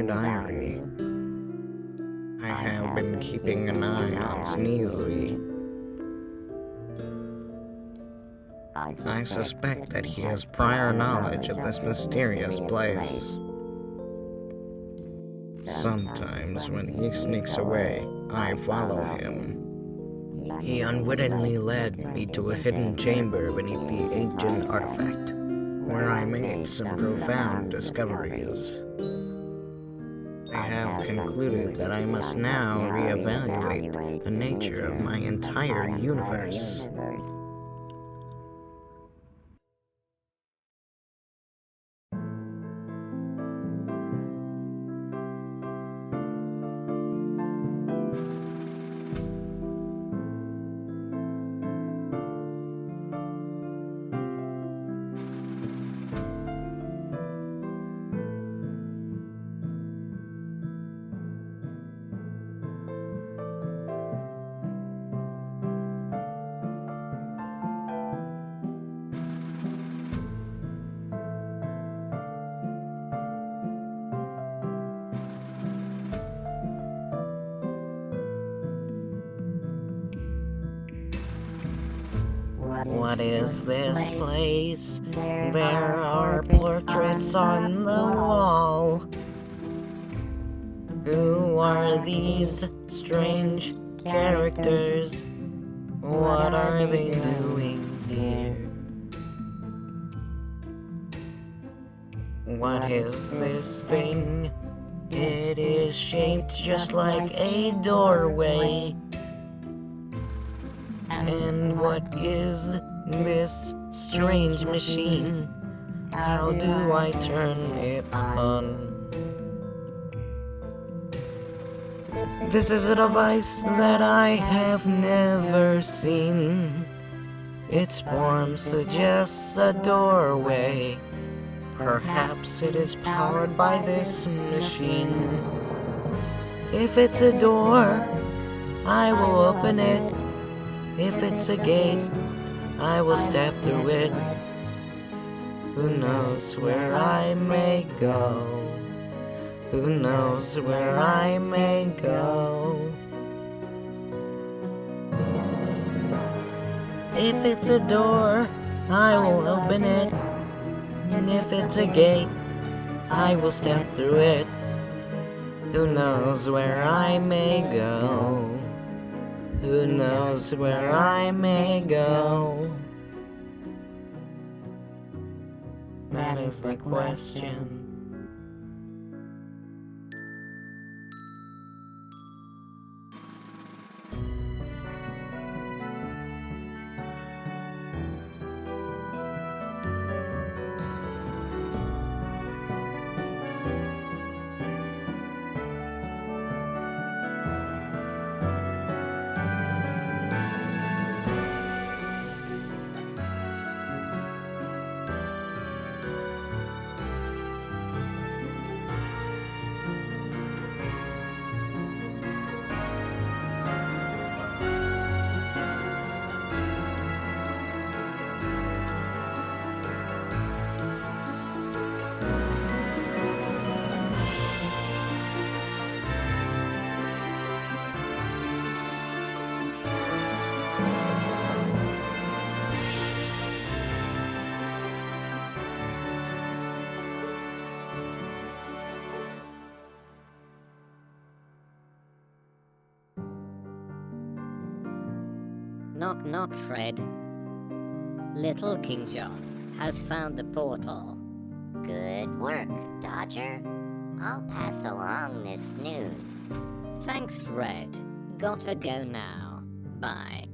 Dear Diary, I have been keeping an eye on Sneaky. I suspect that he has prior knowledge of this mysterious place. Sometimes when he sneaks away, I follow him. He unwittingly led me to a hidden chamber beneath the ancient artifact, where I made some profound discoveries. I have concluded that I must now reevaluate the nature of my entire universe. What is this place? There are portraits on the wall. Who are these strange characters? What are they doing here? What is this thing? It is shaped just like a doorway. And what is this strange machine? How do I turn it on? This is a device that I have never seen. Its form suggests a doorway. Perhaps it is powered by this machine. If it's a door, I will open it. If it's a gate, I will step through it. Who knows where I may go? Who knows where I may go? If it's a door, I will open it. And if it's a gate, I will step through it. Who knows where I may go? Who knows where I may go? That is the question. Knock knock, Fred. Little King John has found the portal. Good work, Dodger. I'll pass along this news. Thanks, Fred. Gotta go now. Bye.